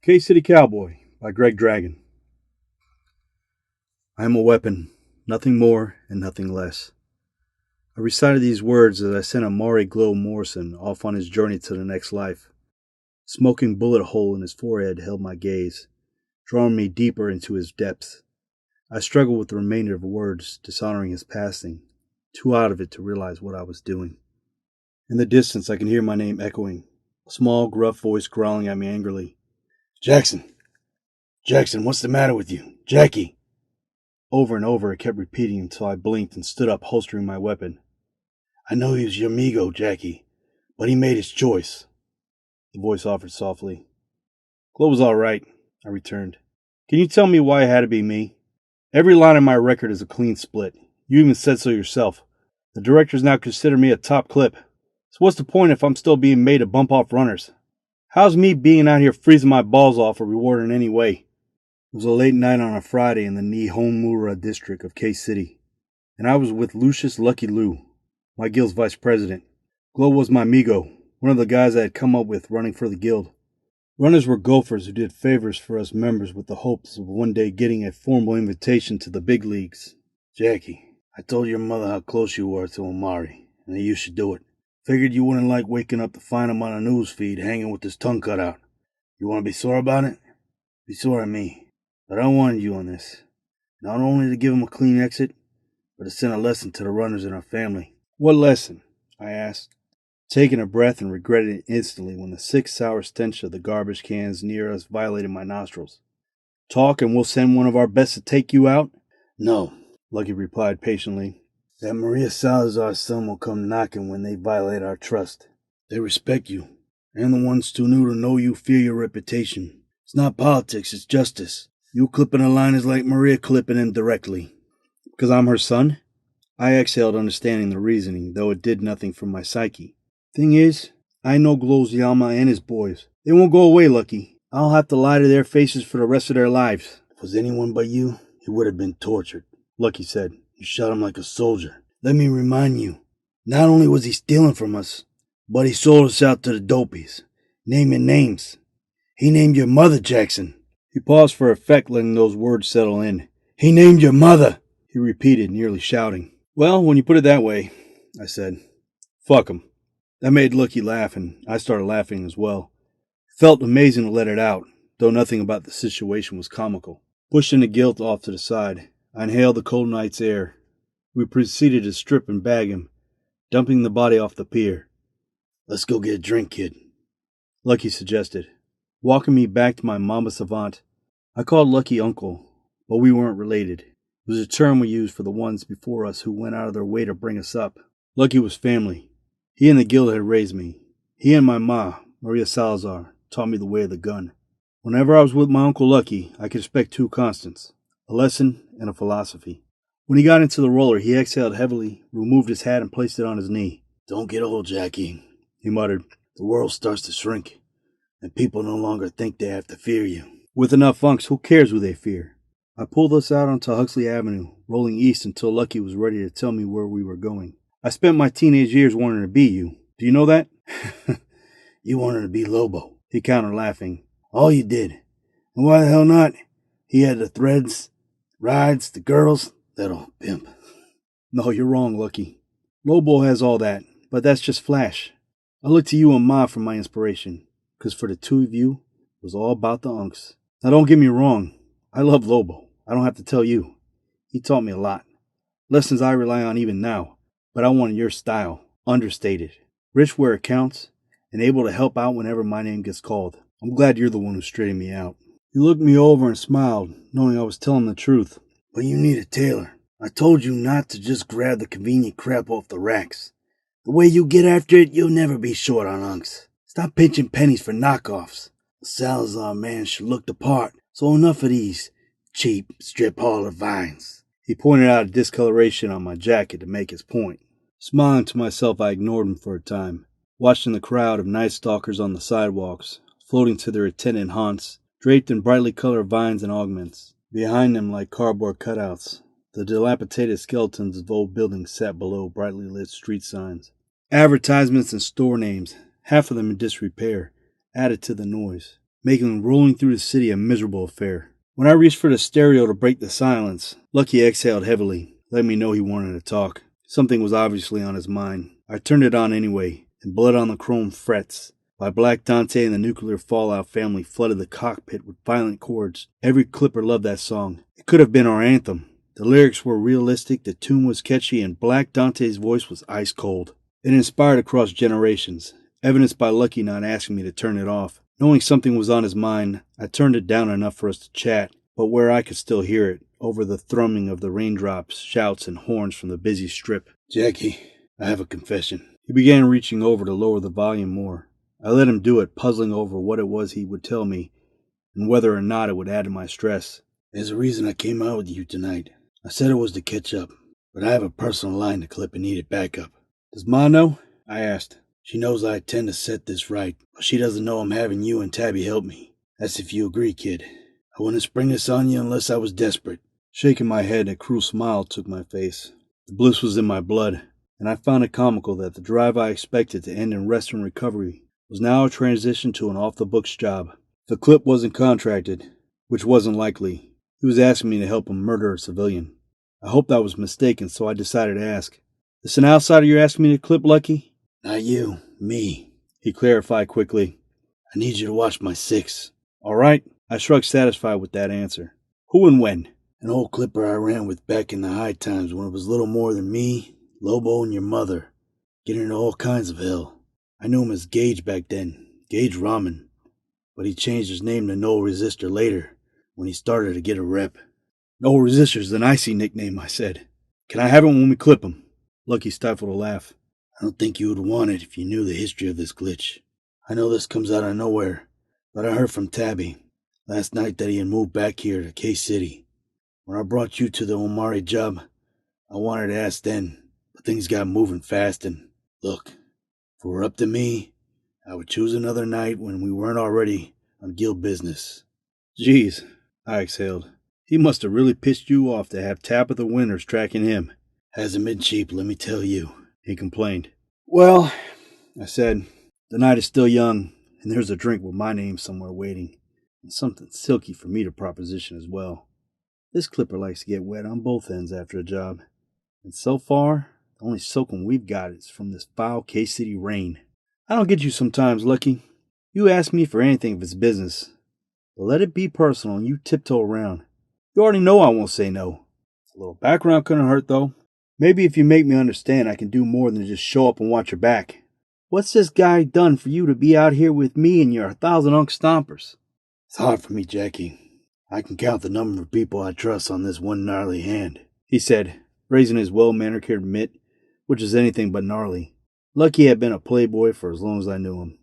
City Cowboy by Greg Dragon. I am a weapon, nothing more and nothing less. I recited these words as I sent Omari Glow Morrison off on his journey to the next life. A smoking bullet hole in his forehead held my gaze, drawing me deeper into his depths. I struggled with the remainder of words, dishonoring his passing, too out of it to realize what I was doing. In the distance I can hear my name echoing, a small, gruff voice growling at me angrily. Jackson! Jackson, what's the matter with you? Jackie! Over and over it kept repeating until I blinked and stood up, holstering my weapon. I know he was your amigo, Jackie, but he made his choice, the voice offered softly. Glow was all right, I returned. Can you tell me why it had to be me? Every line in my record is a clean split. You even said so yourself. The directors now consider me a top clip. So what's the point if I'm still being made to bump off runners? How's me being out here freezing my balls off a reward in any way? It was a late night on a Friday in the Nihonmura district of K-City, and I was with Lucius Lucky Lou, my guild's vice president. Glow was my amigo, one of the guys I had come up with running for the guild. Runners were gophers who did favors for us members with the hopes of one day getting a formal invitation to the big leagues. Jackie, I told your mother how close you were to Omari, and that you should do it. Figured you wouldn't like waking up to find him on a news feed hanging with his tongue cut out. You want to be sore about it? Be sore at me. But I warned you on this. Not only to give him a clean exit, but to send a lesson to the runners in our family. What lesson? I asked, taking a breath and regretted it instantly when the sick, sour stench of the garbage cans near us violated my nostrils. Talk and we'll send one of our best to take you out? No, Lucky replied patiently. That Maria Salazar's son will come knocking when they violate our trust. They respect you, and the ones too new to know you fear your reputation. It's not politics, it's justice. You clipping a line is like Maria clipping him directly. Because I'm her son? I exhaled, understanding the reasoning, though it did nothing for my psyche. Thing is, I know Glow's Yama and his boys. They won't go away, Lucky. I'll have to lie to their faces for the rest of their lives. If it was anyone but you, he would have been tortured, Lucky said. You shot him like a soldier. Let me remind you, not only was he stealing from us, but he sold us out to the dopies. Naming names. He named your mother, Jackson. He paused for effect, letting those words settle in. He named your mother, he repeated, nearly shouting. Well, when you put it that way, I said. Fuck him. That made Lucky laugh, and I started laughing as well. It felt amazing to let it out, though nothing about the situation was comical. Pushing the guilt off to the side, I inhaled the cold night's air. We proceeded to strip and bag him, dumping the body off the pier. Let's go get a drink, kid, Lucky suggested, walking me back to my Mamba Savant. I called Lucky Uncle, but we weren't related. It was a term we used for the ones before us who went out of their way to bring us up. Lucky was family. He and the guild had raised me. He and my ma, Maria Salazar, taught me the way of the gun. Whenever I was with my Uncle Lucky, I could expect two constants, a lesson and a philosophy. When he got into the roller, he exhaled heavily, removed his hat, and placed it on his knee. Don't get old, Jackie, he muttered. The world starts to shrink, and people no longer think they have to fear you. With enough funks, who cares who they fear? I pulled us out onto Huxley Avenue, rolling east until Lucky was ready to tell me where we were going. I spent my teenage years wanting to be you. Do you know that? You wanted to be Lobo, he countered, laughing. All you did. And why the hell not? He had the threads, rides, the girls. That old pimp. No, you're wrong, Lucky. Lobo has all that, but that's just flash. I look to you and Ma for my inspiration, because for the two of you, it was all about the unks. Now don't get me wrong, I love Lobo. I don't have to tell you. He taught me a lot. Lessons I rely on even now, but I wanted your style, understated, rich where it counts, and able to help out whenever my name gets called. I'm glad you're the one who straightened me out. He looked me over and smiled, knowing I was telling the truth. But you need a tailor. I told you not to just grab the convenient crap off the racks. The way you get after it, you'll never be short on unks. Stop pinching pennies for knockoffs. The Salazar man should look the part, so enough of these cheap strip hauler vines. He pointed out a discoloration on my jacket to make his point. Smiling to myself, I ignored him for a time, watching the crowd of night stalkers on the sidewalks, floating to their attendant haunts, draped in brightly colored vines and augments. Behind them, like cardboard cutouts, the dilapidated skeletons of old buildings sat below brightly lit street signs. Advertisements and store names, half of them in disrepair, added to the noise. making rolling through the city a miserable affair. When I reached for the stereo to break the silence, Lucky exhaled heavily, letting me know he wanted to talk. Something was obviously on his mind. I turned it on anyway, and Blood on the Chrome Frets by Black Dante and the Nuclear Fallout family flooded the cockpit with violent chords. Every clipper loved that song. It could have been our anthem. The lyrics were realistic, the tune was catchy, and Black Dante's voice was ice cold. It inspired across generations, evidenced by Lucky not asking me to turn it off. Knowing something was on his mind, I turned it down enough for us to chat, but where I could still hear it, over the thrumming of the raindrops, shouts, and horns from the busy strip. Jackie, I have a confession. He began reaching over to lower the volume more. I let him do it, puzzling over what it was he would tell me, and whether or not it would add to my stress. There's a reason I came out with you tonight. I said it was to catch up, but I have a personal line to clip and needed backup. Does Ma know? I asked. She knows I intend to set this right, but she doesn't know I'm having you and Tabby help me. That's if you agree, kid. I wouldn't spring this on you unless I was desperate. Shaking my head, a cruel smile took my face. The bliss was in my blood, and I found it comical that the drive I expected to end in rest and recovery was now a transition to an off-the-books job. The clip wasn't contracted, which wasn't likely. He was asking me to help him murder a civilian. I hoped I was mistaken, so I decided to ask. Is an outsider you're asking me to clip, Lucky? Not you, me, he clarified quickly. I need you to watch my 6. All right, I shrugged, satisfied with that answer. Who and when? An old clipper I ran with back in the high times when it was little more than me, Lobo, and your mother, getting into all kinds of hell. I knew him as Gage back then, Gage Ramen, but he changed his name to No Resistor later, when he started to get a rep. No Resistor's an icy nickname, I said. Can I have him when we clip him? Lucky stifled a laugh. I don't think you would want it if you knew the history of this glitch. I know this comes out of nowhere, but I heard from Tabby last night that he had moved back here to K-City. When I brought you to the Omari job, I wanted to ask then, but things got moving fast and, look, if it were up to me, I would choose another night when we weren't already on guild business. Geez, I exhaled. He must have really pissed you off to have Tabitha Winters tracking him. Hasn't been cheap, let me tell you, he complained. Well, I said, the night is still young, and there's a drink with my name somewhere waiting, and something silky for me to proposition as well. This clipper likes to get wet on both ends after a job, and so far, the only soaking we've got is from this foul K-City rain. I don't get you sometimes, Lucky. You ask me for anything if it's business, but let it be personal and you tiptoe around. You already know I won't say no. A little background couldn't hurt, though. Maybe if you make me understand, I can do more than just show up and watch your back. What's this guy done for you to be out here with me and your 1,000 unk stompers? It's hard for me, Jackie. I can count the number of people I trust on this one gnarly hand, he said, raising his well-manicured mitt, which is anything but gnarly. Lucky had been a playboy for as long as I knew him.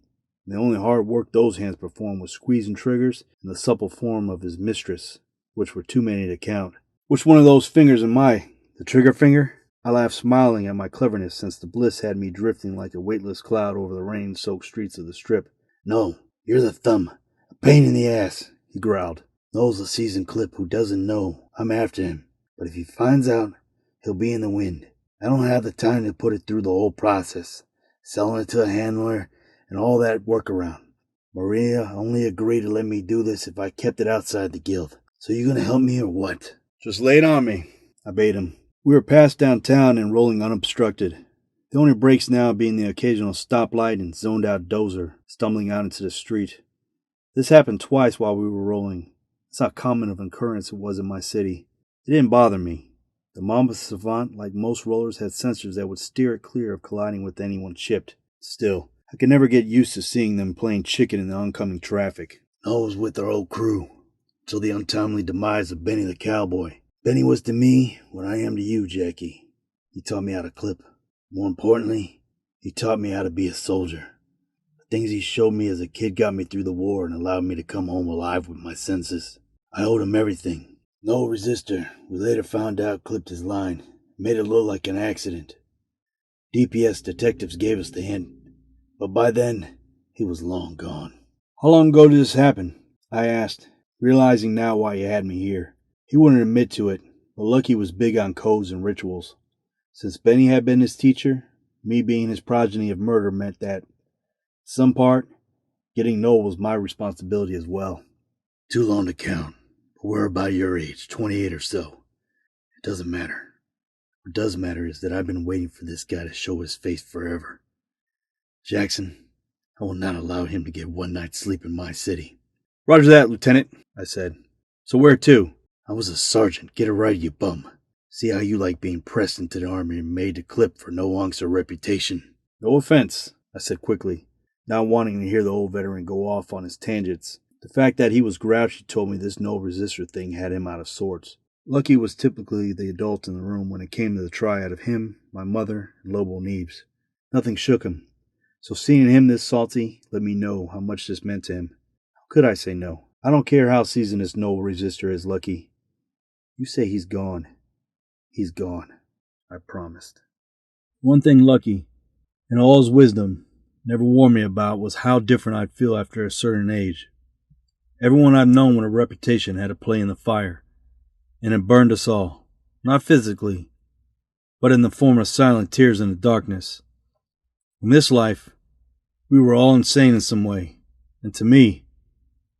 The only hard work those hands performed was squeezing triggers and the supple form of his mistress, which were too many to count. Which one of those fingers am I? The trigger finger? I laughed, smiling at my cleverness, since the bliss had me drifting like a weightless cloud over the rain-soaked streets of the Strip. No, you're the thumb. A pain in the ass, he growled. Knows the seasoned clip who doesn't know I'm after him. But if he finds out, he'll be in the wind. I don't have the time to put it through the whole process. Selling it to a handler and all that workaround. Maria only agreed to let me do this if I kept it outside the guild. So you gonna help me or what? Just lay it on me, I bade him. We were past downtown and rolling unobstructed. The only breaks now being the occasional stoplight and zoned-out dozer stumbling out into the street. This happened twice while we were rolling. That's how common of an occurrence it was in my city. It didn't bother me. The Mamba Savant, like most rollers, had sensors that would steer it clear of colliding with anyone chipped. Still, I could never get used to seeing them playing chicken in the oncoming traffic. I was with our old crew, till the untimely demise of Benny the Cowboy. Benny was to me what I am to you, Jackie. He taught me how to clip. More importantly, he taught me how to be a soldier. The things he showed me as a kid got me through the war and allowed me to come home alive with my senses. I owed him everything. No Resistor, we later found out, clipped his line. Made it look like an accident. DPS detectives gave us the hint, but by then, he was long gone. How long ago did this happen? I asked, realizing now why he had me here. He wouldn't admit to it, but Lucky was big on codes and rituals. Since Benny had been his teacher, me being his progeny of murder meant that, some part, Getting Noel was my responsibility as well. Too long to count, but we're about your age, 28 or so. It doesn't matter. What does matter is that I've been waiting for this guy to show his face forever. Jackson, I will not allow him to get one night's sleep in my city. Roger that, Lieutenant, I said. So where to? I was a sergeant. Get it right, you bum. See how you like being pressed into the army and made to clip for no ounce of reputation. No offense, I said quickly, not wanting to hear the old veteran go off on his tangents. The fact that he was grouchy told me this no resistor thing had him out of sorts. Lucky was typically the adult in the room when it came to the triad of him, my mother, and Lobo Neebs. Nothing shook him. So seeing him this salty let me know how much this meant to him. How could I say no? I don't care how seasoned this no resistor is, Lucky. You say he's gone. He's gone, I promised. One thing Lucky, in all his wisdom, never warned me about was how different I'd feel after a certain age. Everyone I've known with a reputation had a play in the fire, and it burned us all, not physically, but in the form of silent tears in the darkness. In this life, we were all insane in some way, and to me,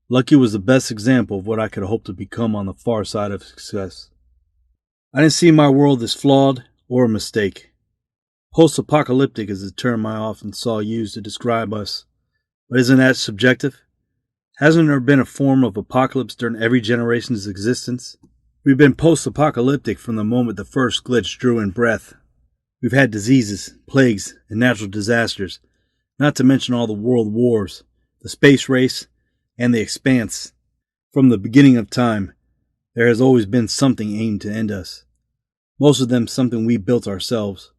Lucky was the best example of what I could hope to become on the far side of success. I didn't see my world as flawed or a mistake. Post-apocalyptic is the term I often saw used to describe us, but isn't that subjective? Hasn't there been a form of apocalypse during every generation's existence? We've been post-apocalyptic from the moment the first glitch drew in breath. We've had diseases, plagues, and natural disasters, not to mention all the world wars, the space race, and the expanse. From the beginning of time, there has always been something aimed to end us. Most of them something we built ourselves.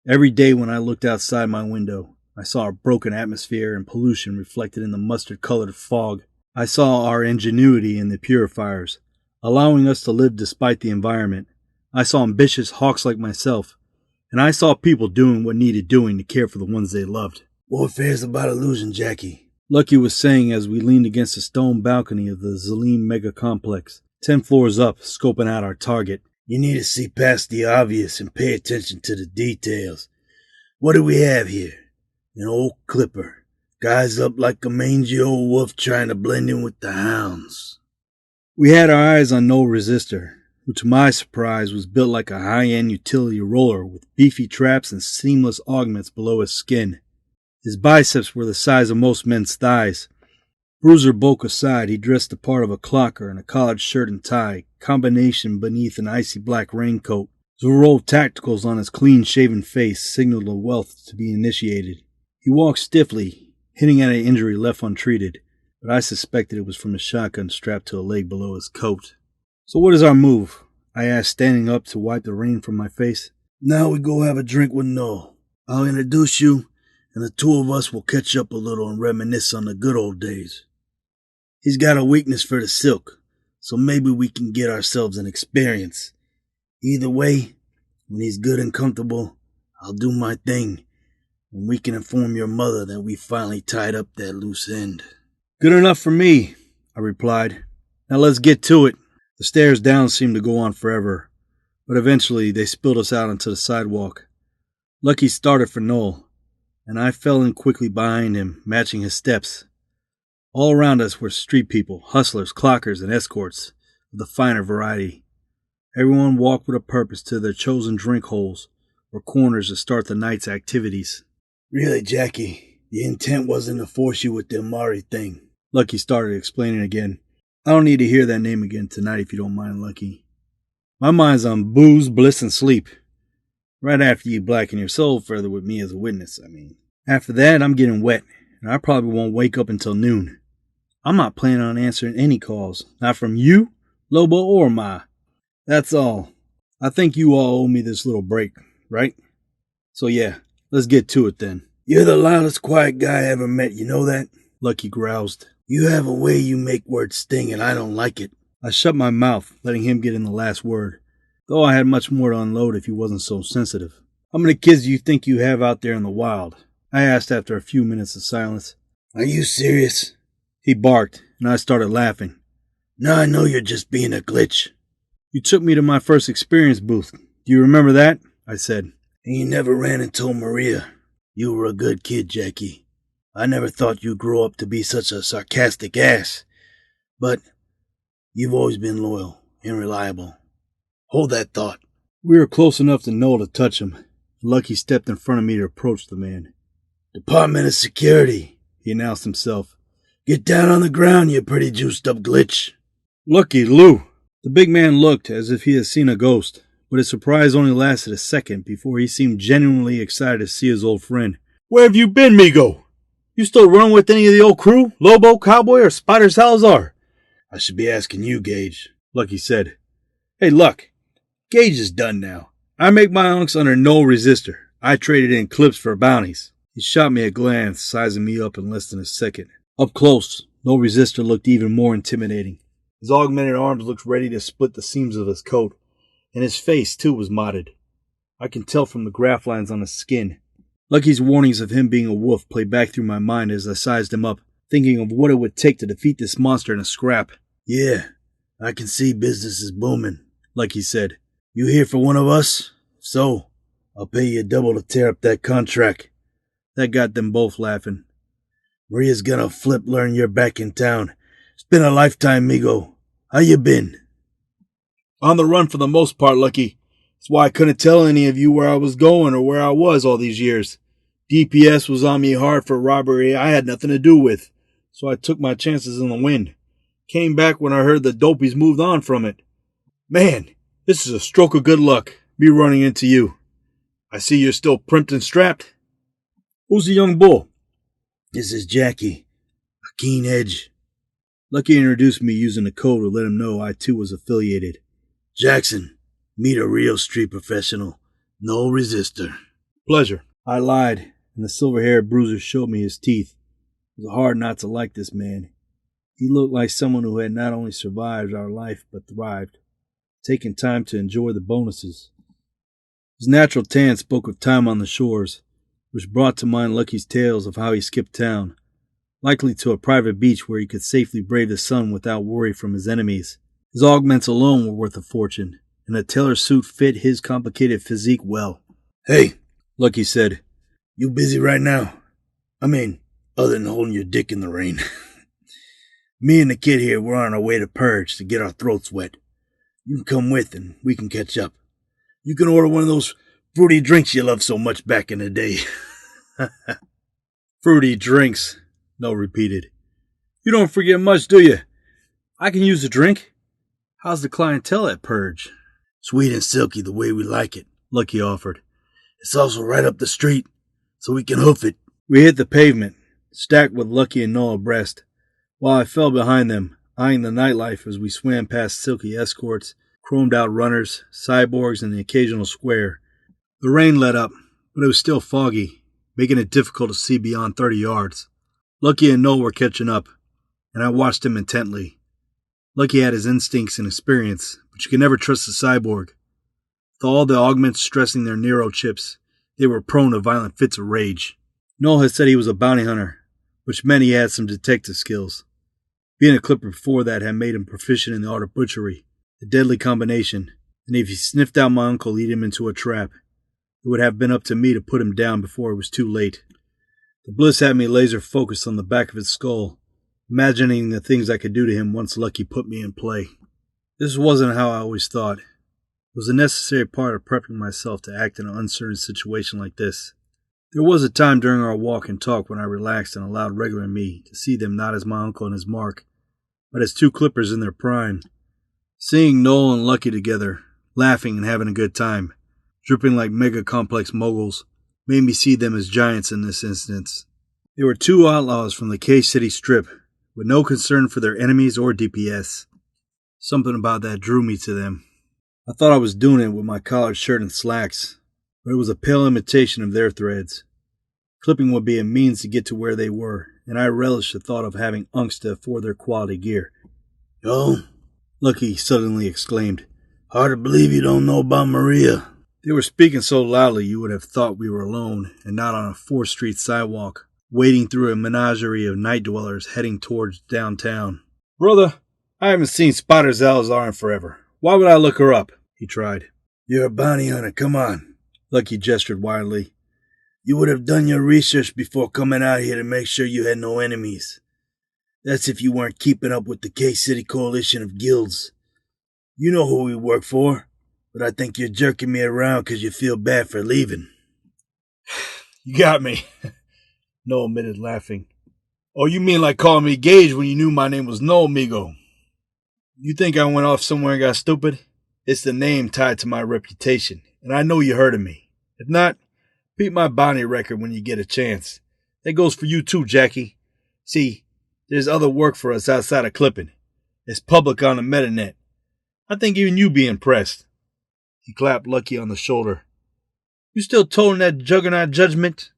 Every day when I looked outside my window, I saw a broken atmosphere and pollution reflected in the mustard-colored fog. I saw our ingenuity in the purifiers, allowing us to live despite the environment. I saw ambitious hawks like myself, and I saw people doing what needed doing to care for the ones they loved. Warfare's about illusion, Jackie. Lucky was saying as we leaned against the stone balcony of the Zalim Mega Complex, 10 floors up, scoping out our target. You need to see past the obvious and pay attention to the details. What do we have here? An old clipper. Guys up like a mangy old wolf trying to blend in with the hounds. We had our eyes on no resistor, who to my surprise was built like a high-end utility roller with beefy traps and seamless augments below his skin. His biceps were the size of most men's thighs. Bruiser bulk aside, he dressed the part of a clocker in a collared shirt and tie, combination beneath an icy black raincoat. The row of tacticals on his clean-shaven face signaled a wealth to be initiated. He walked stiffly, hitting at an injury left untreated, but I suspected it was from a shotgun strapped to a leg below his coat. So what is our move? I asked, standing up to wipe the rain from my face. Now we go have a drink with Noel. I'll introduce you, and the two of us will catch up a little and reminisce on the good old days. He's got a weakness for the silk, so maybe we can get ourselves an experience. Either way, when he's good and comfortable, I'll do my thing, and we can inform your mother that we finally tied up that loose end. Good enough for me, I replied. Now let's get to it. The stairs down seemed to go on forever, but eventually they spilled us out onto the sidewalk. Lucky started for Noel, and I fell in quickly behind him, matching his steps. All around us were street people, hustlers, clockers, and escorts of the finer variety. Everyone walked with a purpose to their chosen drink holes or corners to start the night's activities. Really, Jackie, the intent wasn't to force you with the Omari thing. Lucky started explaining again. I don't need to hear that name again tonight if you don't mind, Lucky. My mind's on booze, bliss, and sleep. Right after you blacken your soul further with me as a witness, I mean. After that, I'm getting wet, and I probably won't wake up until noon. I'm not planning on answering any calls, not from you, Lobo, or Ma. That's all. I think you all owe me this little break, right? So yeah, let's get to it then. You're the loudest quiet guy I ever met, you know that? Lucky groused. You have a way you make words sting, and I don't like it. I shut my mouth, letting him get in the last word, though I had much more to unload if he wasn't so sensitive. How many kids do you think you have out there in the wild? I asked after a few minutes of silence. Are you serious? He barked, and I started laughing. Now I know you're just being a glitch. You took me to my first experience booth. Do you remember that? I said. And you never ran and told Maria. You were a good kid, Jackie. I never thought you'd grow up to be such a sarcastic ass. But you've always been loyal and reliable. Hold that thought. We were close enough to know to touch him. Lucky stepped in front of me to approach the man. Department of Security, he announced himself. Get down on the ground, you pretty juiced up glitch. Lucky Lou. The big man looked as if he had seen a ghost, but his surprise only lasted a second before he seemed genuinely excited to see his old friend. Where have you been, Migo? You still running with any of the old crew? Lobo, Cowboy, or Spider Salazar? I should be asking you, Gage, Lucky said. Hey, Luck. Gage is done now. I make my unks under no resistor. I traded in Eclipse for bounties. He shot me a glance, sizing me up in less than a second. Up close, no resistor looked even more intimidating. His augmented arms looked ready to split the seams of his coat, and his face, too, was modded. I can tell from the graph lines on his skin. Lucky's warnings of him being a wolf played back through my mind as I sized him up, thinking of what it would take to defeat this monster in a scrap. Yeah, I can see business is booming, Lucky said. You here for one of us? If so, I'll pay you double to tear up that contract. That got them both laughing. Maria's gonna learn you're back in town. It's been a lifetime, Migo. How you been? On the run for the most part, Lucky. That's why I couldn't tell any of you where I was going or where I was all these years. DPS was on me hard for robbery I had nothing to do with, so I took my chances in the wind. Came back when I heard the dopies moved on from it. Man, this is a stroke of good luck, me running into you. I see you're still primped and strapped. Who's the young bull? This is Jackie, a keen edge. Lucky introduced me using the code to let him know I too was affiliated. Jackson, meet a real street professional. No resistor. Pleasure. I lied, and the silver-haired bruiser showed me his teeth. It was hard not to like this man. He looked like someone who had not only survived our life, but thrived, taking time to enjoy the bonuses. His natural tan spoke of time on the shores, which brought to mind Lucky's tales of how he skipped town, likely to a private beach where he could safely brave the sun without worry from his enemies. His augments alone were worth a fortune, and a tailor suit fit his complicated physique well. Hey, Lucky said. You busy right now? I mean, other than holding your dick in the rain. Me and the kid here, we're on our way to Purge to get our throats wet. You can come with and we can catch up. You can order one of those fruity drinks you loved so much back in the day. Fruity drinks, No repeated. You don't forget much, do you? I can use a drink. How's the clientele at Purge? Sweet and silky the way we like it, Lucky offered. It's also right up the street, so we can hoof it. We hit the pavement, stacked with Lucky and Noah abreast, while I fell behind them, eyeing the nightlife as we swam past silky escorts, chromed-out runners, cyborgs, and the occasional square. The rain let up, but it was still foggy, making it difficult to see beyond 30 yards. Lucky and Noah were catching up, and I watched him intently. Lucky had his instincts and experience, but you could never trust a cyborg. With all the augments stressing their Nero chips, they were prone to violent fits of rage. Noel had said he was a bounty hunter, which meant he had some detective skills. Being a clipper before that had made him proficient in the art of butchery, a deadly combination, and if he sniffed out my uncle, lead him into a trap. It would have been up to me to put him down before it was too late. The bliss had me laser focused on the back of his skull, imagining the things I could do to him once Lucky put me in play. This wasn't how I always thought. It was a necessary part of prepping myself to act in an uncertain situation like this. There was a time during our walk and talk when I relaxed and allowed regular me to see them not as my uncle and his mark, but as two clippers in their prime. Seeing Noel and Lucky together, laughing and having a good time, dripping like mega complex moguls, made me see them as giants in this instance. They were two outlaws from the K-City Strip, with no concern for their enemies or DPS. Something about that drew me to them. I thought I was doing it with my collared shirt and slacks, but it was a pale imitation of their threads. Clipping would be a means to get to where they were, and I relished the thought of having unks to afford their quality gear. "Oh," Lucky suddenly exclaimed. "Hard to believe you don't know about Maria." They were speaking so loudly you would have thought we were alone and not on a 4th Street sidewalk, wading through a menagerie of night dwellers heading towards downtown. Brother, I haven't seen Spider Salazar in forever. Why would I look her up? He tried. "You're a bounty hunter, come on." Lucky gestured wildly. You would have done your research before coming out here to make sure you had no enemies. That's if you weren't keeping up with the K-City coalition of guilds. You know who we work for, but I think you're jerking me around because you feel bad for leaving. You got me, Noel admitted, laughing. Oh, you mean like calling me Gage when you knew my name was No Amigo? You think I went off somewhere and got stupid? It's the name tied to my reputation, and I know you heard of me. If not, beat my bounty record when you get a chance. That goes for you too, Jackie. See, there's other work for us outside of clipping. It's public on the metanet. I think even you'd be impressed. He clapped Lucky on the shoulder. You still toting that juggernaut judgment?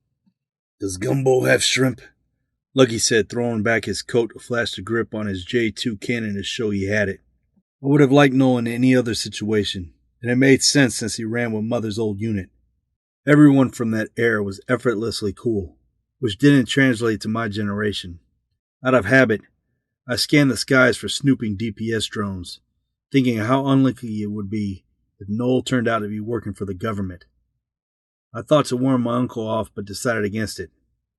Does Gumbo have shrimp? Lucky said, throwing back his coat to flash the grip on his J2 cannon to show he had it. I would have liked Nolan in any other situation, and it made sense since he ran with Mother's old unit. Everyone from that era was effortlessly cool, which didn't translate to my generation. Out of habit, I scanned the skies for snooping DPS drones, thinking how unlucky it would be if Noel turned out to be working for the government. I thought to warn my uncle off, but decided against it.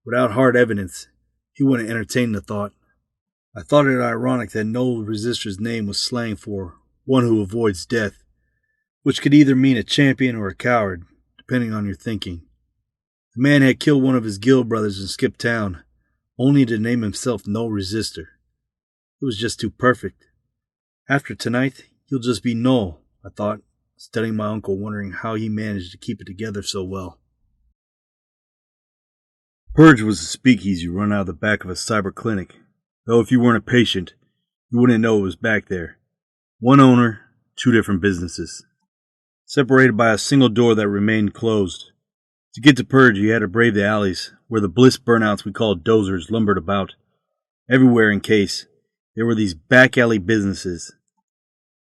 Without hard evidence, he wouldn't entertain the thought. I thought it ironic that Noel Resister's name was slang for one who avoids death, which could either mean a champion or a coward, depending on your thinking. The man had killed one of his guild brothers and skipped town, only to name himself No Resister. It was just too perfect. After tonight, he'll just be Noel, I thought, studying my uncle, wondering how he managed to keep it together so well. Purge was a speakeasy run out of the back of a cyber clinic, though if you weren't a patient, you wouldn't know it was back there. One owner, two different businesses, separated by a single door that remained closed. To get to Purge, you had to brave the alleys, where the bliss burnouts we called dozers lumbered about. Everywhere in case, there were these back alley businesses.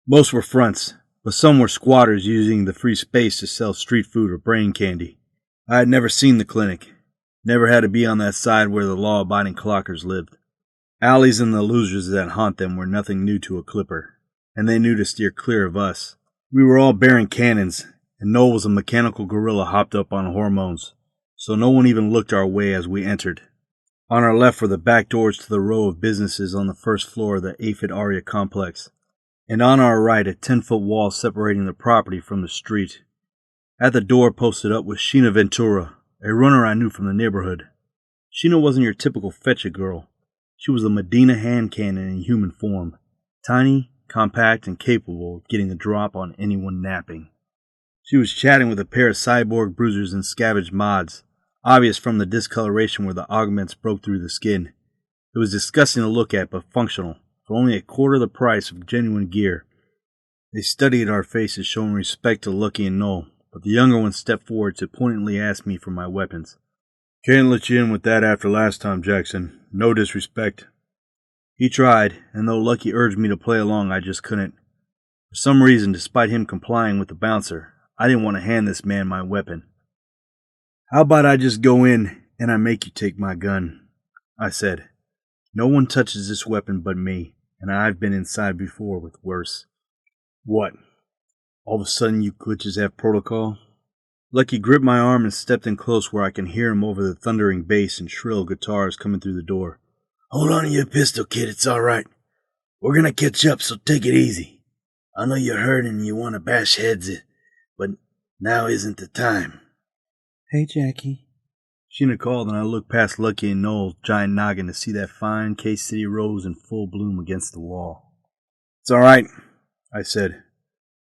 Most were fronts, but some were squatters using the free space to sell street food or brain candy. I had never seen the clinic, never had to be on that side where the law-abiding clockers lived. Alleys and the losers that haunt them were nothing new to a clipper, and they knew to steer clear of us. We were all bearing cannons, and Noel was a mechanical gorilla hopped up on hormones, so no one even looked our way as we entered. On our left were the back doors to the row of businesses on the first floor of the Aphid Aria complex, and on our right a 10-foot wall separating the property from the street. At the door posted up was Sheena Ventura, a runner I knew from the neighborhood. Sheena wasn't your typical fetch-a girl. She was a Medina hand cannon in human form, tiny, compact, and capable of getting the drop on anyone napping. She was chatting with a pair of cyborg bruisers and scavenged mods, obvious from the discoloration where the augments broke through the skin. It was disgusting to look at, but functional, for only a quarter the price of genuine gear. They studied our faces, showing respect to Lucky and Noel, but the younger one stepped forward to pointedly ask me for my weapons. Can't let you in with that after last time, Jackson. No disrespect. He tried, and though Lucky urged me to play along, I just couldn't. For some reason, despite him complying with the bouncer, I didn't want to hand this man my weapon. How about I just go in and I make you take my gun? I said. No one touches this weapon but me, and I've been inside before with worse. What? All of a sudden you glitches have protocol? Lucky gripped my arm and stepped in close where I can hear him over the thundering bass and shrill guitars coming through the door. Hold on to your pistol, kid. It's all right. We're gonna catch up, so take it easy. I know you're hurt and you want to bash heads, but now isn't the time. Hey, Jackie. Sheena called, and I looked past Lucky and Noel's giant noggin to see that fine K-City rose in full bloom against the wall. It's all right, I said.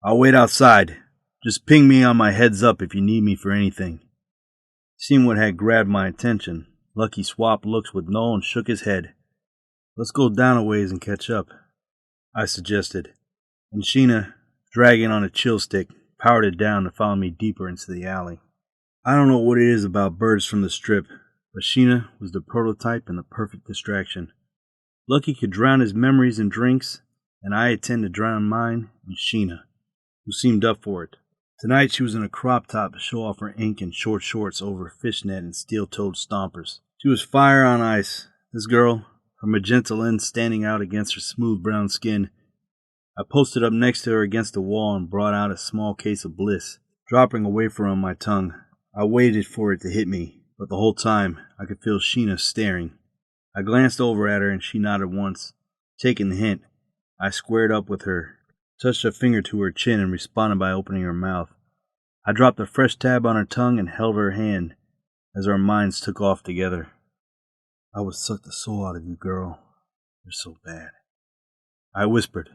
I'll wait outside. Just ping me on my heads up if you need me for anything. Seeing what had grabbed my attention, Lucky swapped looks with Noel and shook his head. Let's go down a ways and catch up, I suggested, and Sheena, dragging on a chill stick, powered it down to follow me deeper into the alley. I don't know what it is about birds from the strip, but Sheena was the prototype and the perfect distraction. Lucky could drown his memories in drinks, and I intend to drown mine in Sheena, who seemed up for it. Tonight she was in a crop top to show off her ink and short shorts over a fishnet and steel-toed stompers. She was fire on ice, this girl, her magenta lens standing out against her smooth brown skin. I posted up next to her against the wall and brought out a small case of bliss. Dropping a wafer on my tongue, I waited for it to hit me, but the whole time I could feel Sheena staring. I glanced over at her and she nodded once. Taking the hint, I squared up with her, touched a finger to her chin and responded by opening her mouth. I dropped a fresh tab on her tongue and held her hand as our minds took off together. I would suck the soul out of you, girl. You're so bad, I whispered,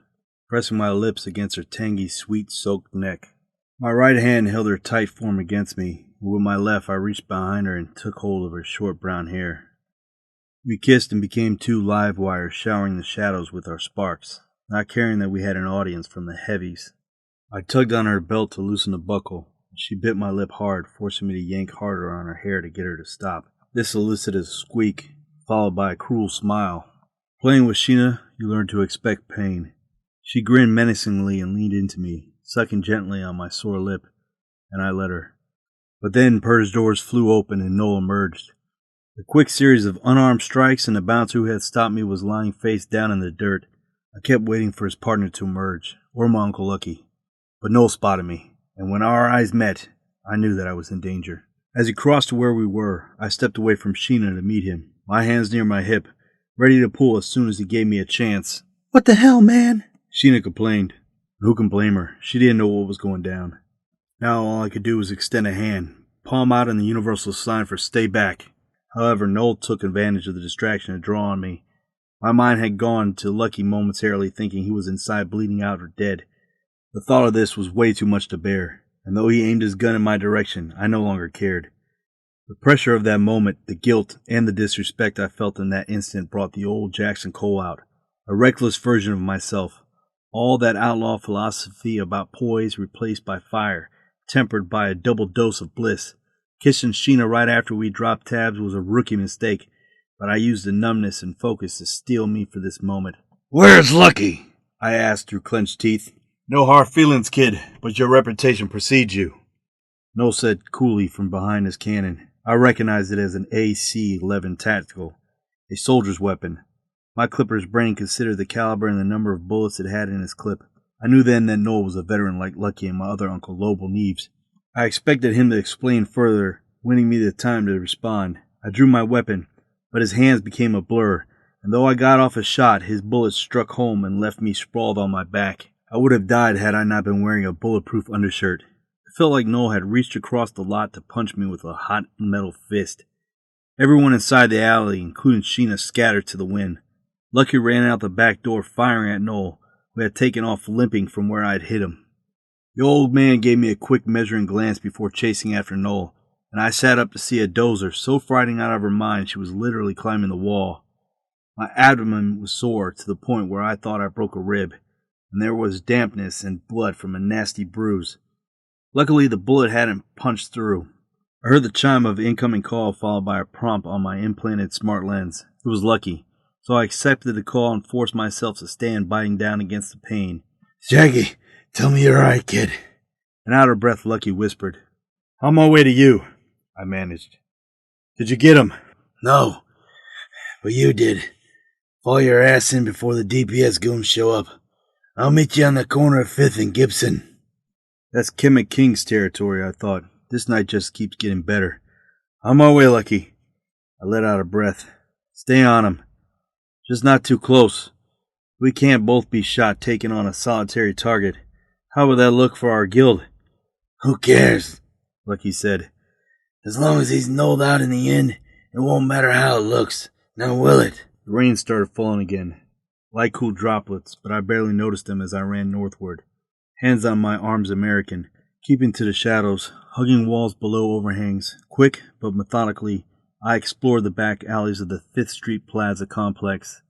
pressing my lips against her tangy, sweet-soaked neck. My right hand held her tight form against me, and with my left I reached behind her and took hold of her short brown hair. We kissed and became two live wires, showering the shadows with our sparks, not caring that we had an audience from the heavies. I tugged on her belt to loosen the buckle, and she bit my lip hard, forcing me to yank harder on her hair to get her to stop. This elicited a squeak, followed by a cruel smile. Playing with Sheena, you learn to expect pain. She grinned menacingly and leaned into me, sucking gently on my sore lip, and I let her. But then Purge doors flew open and Noel emerged. A quick series of unarmed strikes, and the bouncer who had stopped me was lying face down in the dirt. I kept waiting for his partner to emerge, or my Uncle Lucky. But Noel spotted me, and when our eyes met, I knew that I was in danger. As he crossed to where we were, I stepped away from Sheena to meet him, my hands near my hip, ready to pull as soon as he gave me a chance. "What the hell, man?" Sheena complained. Who can blame her? She didn't know what was going down. Now all I could do was extend a hand, palm out in the universal sign for stay back. However, Noel took advantage of the distraction to draw on me. My mind had gone to Lucky momentarily, thinking he was inside bleeding out or dead. The thought of this was way too much to bear, and though he aimed his gun in my direction, I no longer cared. The pressure of that moment, the guilt, and the disrespect I felt in that instant brought the old Jackson Cole out, a reckless version of myself. All that outlaw philosophy about poise replaced by fire, tempered by a double dose of bliss. Kissing Sheena right after we dropped tabs was a rookie mistake, but I used the numbness and focus to steel me for this moment. "Where's Lucky?" I asked through clenched teeth. No hard feelings, kid, but your reputation precedes you, Noel said coolly from behind his cannon. I recognized it as an AC-11 tactical, a soldier's weapon. My clipper's brain considered the caliber and the number of bullets it had in its clip. I knew then that Noel was a veteran like Lucky and my other uncle Lobo Neves. I expected him to explain further, winning me the time to respond. I drew my weapon, but his hands became a blur, and though I got off a shot, his bullet struck home and left me sprawled on my back. I would have died had I not been wearing a bulletproof undershirt. It felt like Noel had reached across the lot to punch me with a hot metal fist. Everyone inside the alley, including Sheena, scattered to the wind. Lucky ran out the back door, firing at Noel, who had taken off limping from where I had hit him. The old man gave me a quick measuring glance before chasing after Noel, and I sat up to see a dozer so frightened out of her mind she was literally climbing the wall. My abdomen was sore to the point where I thought I broke a rib, and there was dampness and blood from a nasty bruise. Luckily, the bullet hadn't punched through. I heard the chime of the incoming call followed by a prompt on my implanted smart lens. It was Lucky, so I accepted the call and forced myself to stand biting down against the pain. "Jackie, tell me you're alright, kid." An out-of-breath Lucky whispered. "On my way to you," I managed. "Did you get him?" "No, but you did. Fall your ass in before the DPS goons show up. I'll meet you on the corner of 5th and Gibson." That's Kim and King's territory, I thought. This night just keeps getting better. "On my way, Lucky." I let out a breath. "Stay on him. Just not too close. We can't both be shot taking on a solitary target. How would that look for our guild?" "Who cares?" Lucky said. "As long as he's knolled out in the end, it won't matter how it looks. Now will it?" The rain started falling again. Light cool droplets, but I barely noticed them as I ran northward. Hands on my arms American, keeping to the shadows, hugging walls below overhangs. Quick but methodically, I explored the back alleys of the 5th Street Plaza complex.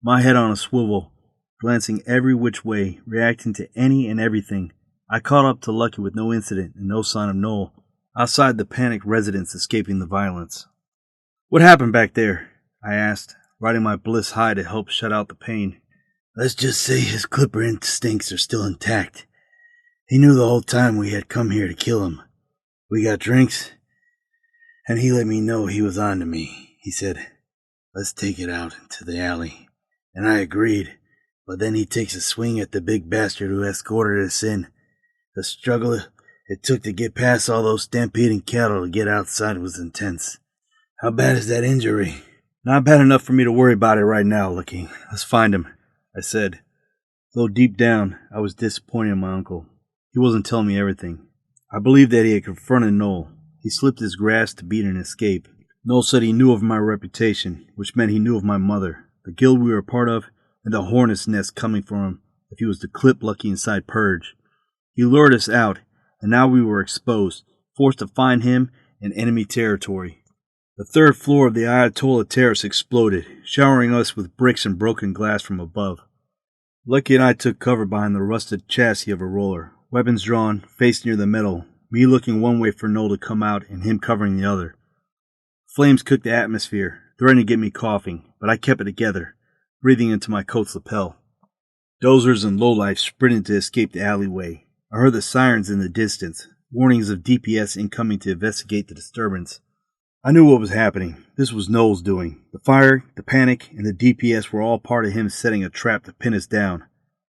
My head on a swivel, glancing every which way, reacting to any and everything. I caught up to Lucky with no incident and no sign of Noel, outside the panicked residents escaping the violence. "What happened back there?" I asked, riding my bliss high to help shut out the pain. "Let's just say his clipper instincts are still intact. He knew the whole time we had come here to kill him. We got drinks, and he let me know he was on to me. He said, 'Let's take it out into the alley.' And I agreed, but then he takes a swing at the big bastard who escorted us in. The struggle it took to get past all those stampeding cattle to get outside was intense. How bad is that injury? Not bad enough for me to worry about it right now, Lucky. Let's find him, I said. Though deep down, I was disappointed in my uncle. He wasn't telling me everything. I believed that he had confronted Noel. He slipped his grasp to beat an escape. Noel said he knew of my reputation, which meant he knew of my mother, the guild we were a part of, and the hornet's nest coming for him if he was to clip Lucky inside Purge. He lured us out, and now we were exposed, forced to find him in enemy territory. The third floor of the Ayatollah Terrace exploded, showering us with bricks and broken glass from above. Lucky and I took cover behind the rusted chassis of a roller, weapons drawn, face near the metal, me looking one way for Noel to come out and him covering the other. Flames cooked the atmosphere, threatening to get me coughing, but I kept it together, breathing into my coat's lapel. Dozers and lowlifes sprinted to escape the alleyway. I heard the sirens in the distance, warnings of DPS incoming to investigate the disturbance. I knew what was happening. This was Noel's doing. The fire, the panic, and the DPS were all part of him setting a trap to pin us down.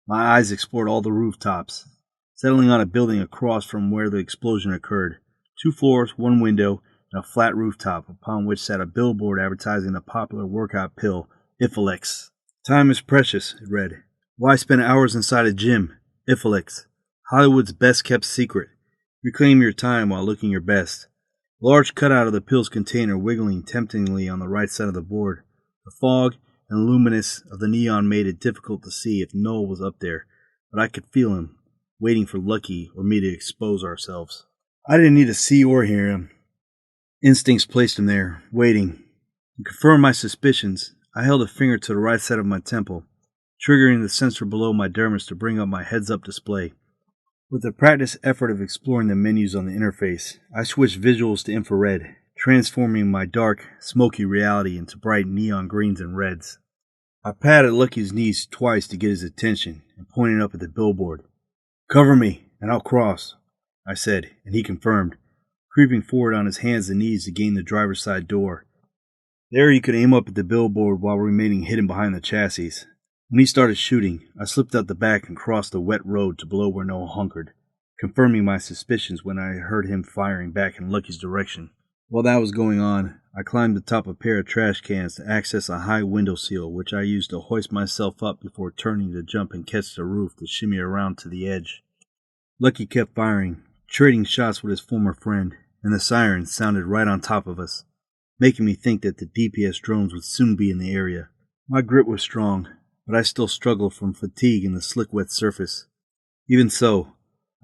My eyes explored all the rooftops, settling on a building across from where the explosion occurred. 2 floors, 1 window, and a flat rooftop upon which sat a billboard advertising the popular workout pill, Iflex. Time is precious, it read. Why spend hours inside a gym? Iflex. Hollywood's best kept secret. Reclaim your time while looking your best. A large cutout of the pill's container wiggling temptingly on the right side of the board. The fog and luminous of the neon made it difficult to see if Noel was up there, but I could feel him, waiting for Lucky or me to expose ourselves. I didn't need to see or hear him. Instincts placed him there, waiting. To confirm my suspicions, I held a finger to the right side of my temple, triggering the sensor below my dermis to bring up my heads-up display. With the practiced effort of exploring the menus on the interface, I switched visuals to infrared, transforming my dark, smoky reality into bright neon greens and reds. I patted Lucky's knees twice to get his attention and pointed up at the billboard. Cover me, and I'll cross, I said, and he confirmed, creeping forward on his hands and knees to gain the driver's side door. There he could aim up at the billboard while remaining hidden behind the chassis. When he started shooting, I slipped out the back and crossed the wet road to below where Noel hunkered, confirming my suspicions when I heard him firing back in Lucky's direction. While that was going on, I climbed atop a pair of trash cans to access a high window sill, which I used to hoist myself up before turning to jump and catch the roof to shimmy around to the edge. Lucky kept firing, trading shots with his former friend, and the sirens sounded right on top of us, making me think that the DPS drones would soon be in the area. My grip was strong, but I still struggled from fatigue in the slick wet surface. Even so,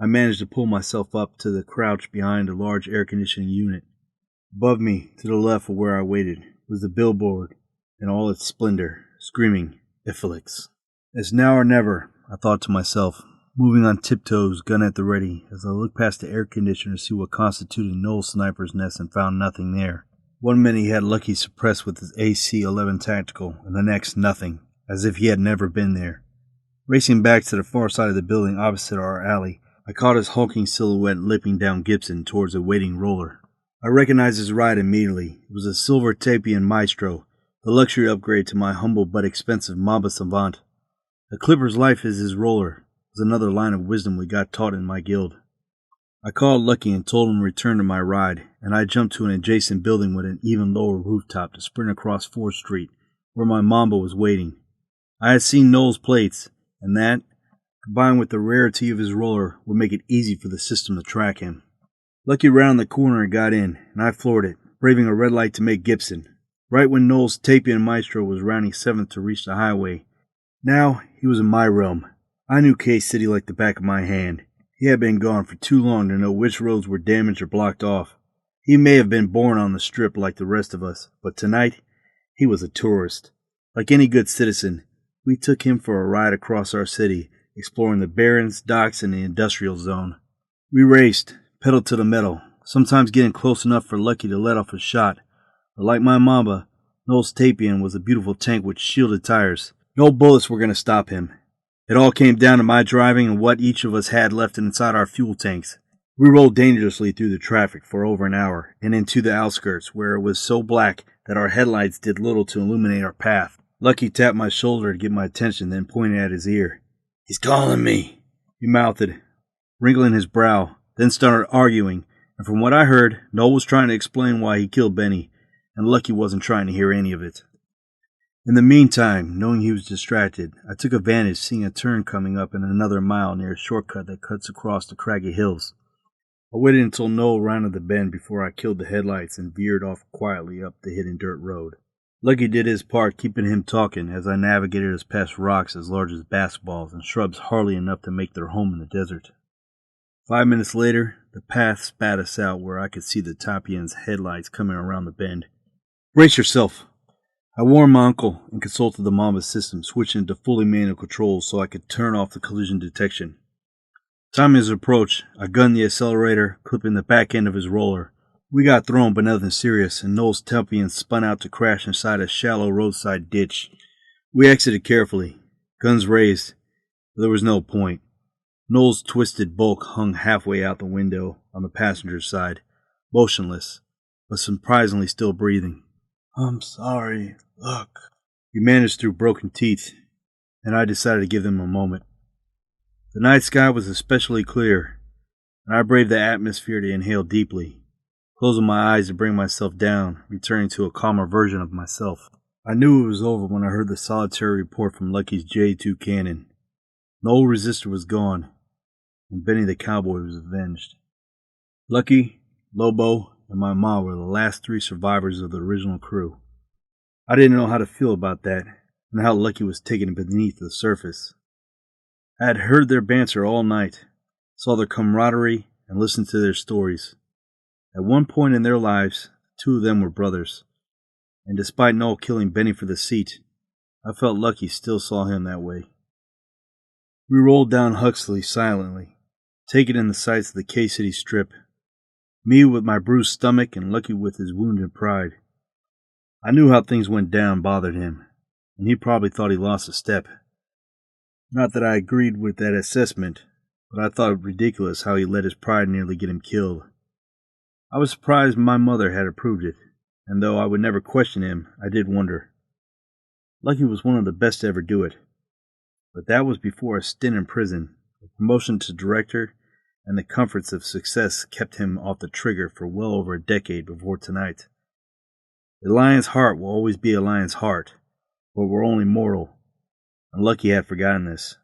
I managed to pull myself up to the crouch behind a large air conditioning unit. Above me, to the left of where I waited, was the billboard in all its splendor, screaming, Iflex. It's now or never, I thought to myself, moving on tiptoes, gun at the ready, as I looked past the air conditioner to see what constituted Noel's sniper's nest and found nothing there. 1 minute he had Lucky suppressed with his AC-11 tactical, and the next nothing, as if he had never been there. Racing back to the far side of the building opposite our alley, I caught his hulking silhouette limping down Gibson towards a waiting roller. I recognized his ride immediately. It was a silver Tapian Maestro, the luxury upgrade to my humble but expensive Mamba Savant. A clipper's life is his roller, was another line of wisdom we got taught in my guild. I called Lucky and told him to return to my ride, and I jumped to an adjacent building with an even lower rooftop to sprint across 4th Street, where my Mamba was waiting. I had seen Noel's plates, and that, combined with the rarity of his roller, would make it easy for the system to track him. Lucky rounded the corner and got in, and I floored it, braving a red light to make Gibson, right when Noel's Tapian Maestro was rounding 7th to reach the highway. Now he was in my realm. I knew K-City like the back of my hand. He had been gone for too long to know which roads were damaged or blocked off. He may have been born on the strip like the rest of us, but tonight he was a tourist. Like any good citizen, we took him for a ride across our city, exploring the barrens, docks, and the industrial zone. We raced, pedal to the metal, sometimes getting close enough for Lucky to let off a shot. But like my Mamba, Noel's Tapian was a beautiful tank with shielded tires. No bullets were going to stop him. It all came down to my driving and what each of us had left inside our fuel tanks. We rolled dangerously through the traffic for over an hour and into the outskirts, where it was so black that our headlights did little to illuminate our path. Lucky tapped my shoulder to get my attention, then pointed at his ear. "He's calling me," he mouthed, wrinkling his brow, then started arguing, and from what I heard, Noel was trying to explain why he killed Benny, and Lucky wasn't trying to hear any of it. In the meantime, knowing he was distracted, I took advantage seeing a turn coming up in another mile near a shortcut that cuts across the craggy hills. I waited until Noel rounded the bend before I killed the headlights and veered off quietly up the hidden dirt road. Lucky did his part, keeping him talking as I navigated us past rocks as large as basketballs and shrubs hardly enough to make their home in the desert. 5 minutes later, the path spat us out where I could see the Topian's headlights coming around the bend. "Brace yourself!" I warned my uncle and consulted the Mamba system, switching to fully manual controls so I could turn off the collision detection. Timing his approach, I gunned the accelerator, clipping the back end of his roller. We got thrown, but nothing serious, and Noel's Topian spun out to crash inside a shallow roadside ditch. We exited carefully, guns raised, but there was no point. Noel's twisted bulk hung halfway out the window on the passenger's side, motionless, but surprisingly still breathing. "I'm sorry, look," he managed through broken teeth, and I decided to give them a moment. The night sky was especially clear, and I braved the atmosphere to inhale deeply, closing my eyes to bring myself down, returning to a calmer version of myself. I knew it was over when I heard the solitary report from Lucky's J2 cannon. The old resistor was gone, and Benny the Cowboy was avenged. Lucky, Lobo, and my mom were the last 3 survivors of the original crew. I didn't know how to feel about that, and how Lucky was taken beneath the surface. I had heard their banter all night, saw their camaraderie, and listened to their stories. At one point in their lives, 2 of them were brothers, and despite Noel killing Benny for the seat, I felt Lucky still saw him that way. We rolled down Huxley silently, taking in the sights of the K-City Strip, me with my bruised stomach and Lucky with his wounded pride. I knew how things went down bothered him, and he probably thought he lost a step. Not that I agreed with that assessment, but I thought it ridiculous how he let his pride nearly get him killed. I was surprised my mother had approved it, and though I would never question him, I did wonder. Lucky was one of the best to ever do it, but that was before a stint in prison, a promotion to director, and the comforts of success kept him off the trigger for well over a decade before tonight. A lion's heart will always be a lion's heart, but we're only mortal, and Lucky had forgotten this.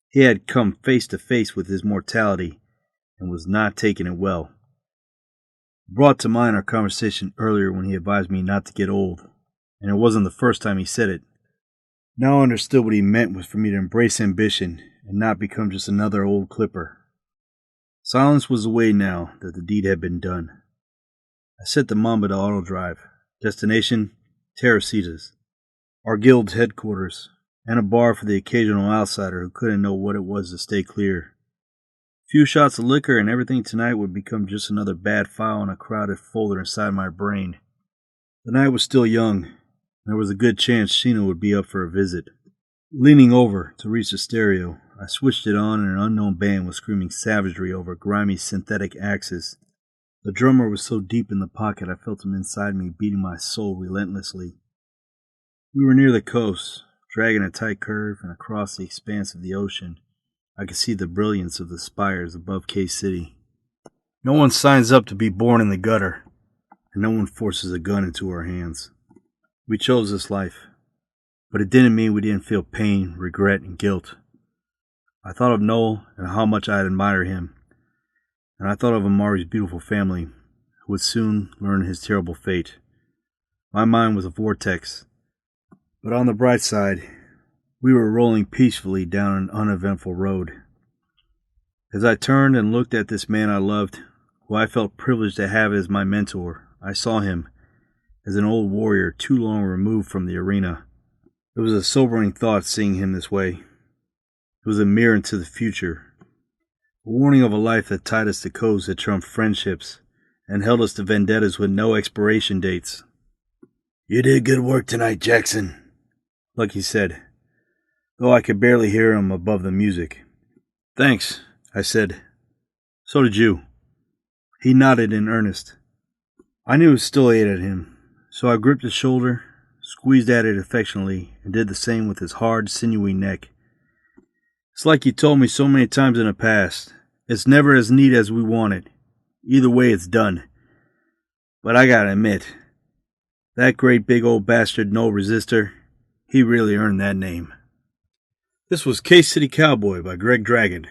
He had come face to face with his mortality, and was not taking it well. It brought to mind our conversation earlier when he advised me not to get old, and it wasn't the first time he said it. Now I understood what he meant was for me to embrace ambition and not become just another old clipper. Silence was the way now that the deed had been done. I set the Mamba to auto drive. Destination, Terracita's, our guild's headquarters, and a bar for the occasional outsider who couldn't know what it was to stay clear. A few shots of liquor and everything tonight would become just another bad file in a crowded folder inside my brain. The night was still young, and there was a good chance Sheena would be up for a visit. Leaning over to reach the stereo, I switched it on and an unknown band was screaming savagery over grimy synthetic axes. The drummer was so deep in the pocket I felt him inside me beating my soul relentlessly. We were near the coast, dragging a tight curve, and across the expanse of the ocean I could see the brilliance of the spires above K-City. No one signs up to be born in the gutter, and no one forces a gun into our hands. We chose this life, but it didn't mean we didn't feel pain, regret, and guilt. I thought of Noel and how much I admire him, and I thought of Omari's beautiful family, who would soon learn his terrible fate. My mind was a vortex, but on the bright side, we were rolling peacefully down an uneventful road. As I turned and looked at this man I loved, who I felt privileged to have as my mentor, I saw him as an old warrior too long removed from the arena. It was a sobering thought seeing him this way. It was a mirror into the future, a warning of a life that tied us to codes that trumped friendships and held us to vendettas with no expiration dates. "You did good work tonight, Jackson," Lucky said, though I could barely hear him above the music. "Thanks," I said. "So did you." He nodded in earnest. I knew it still ate at him, so I gripped his shoulder, squeezed at it affectionately, and did the same with his hard, sinewy neck. "It's like you told me so many times in the past. It's never as neat as we want it. Either way, it's done. But I gotta admit, That great big old bastard no resistor, he really earned that name. This was City Cowboy by Greg Dragon.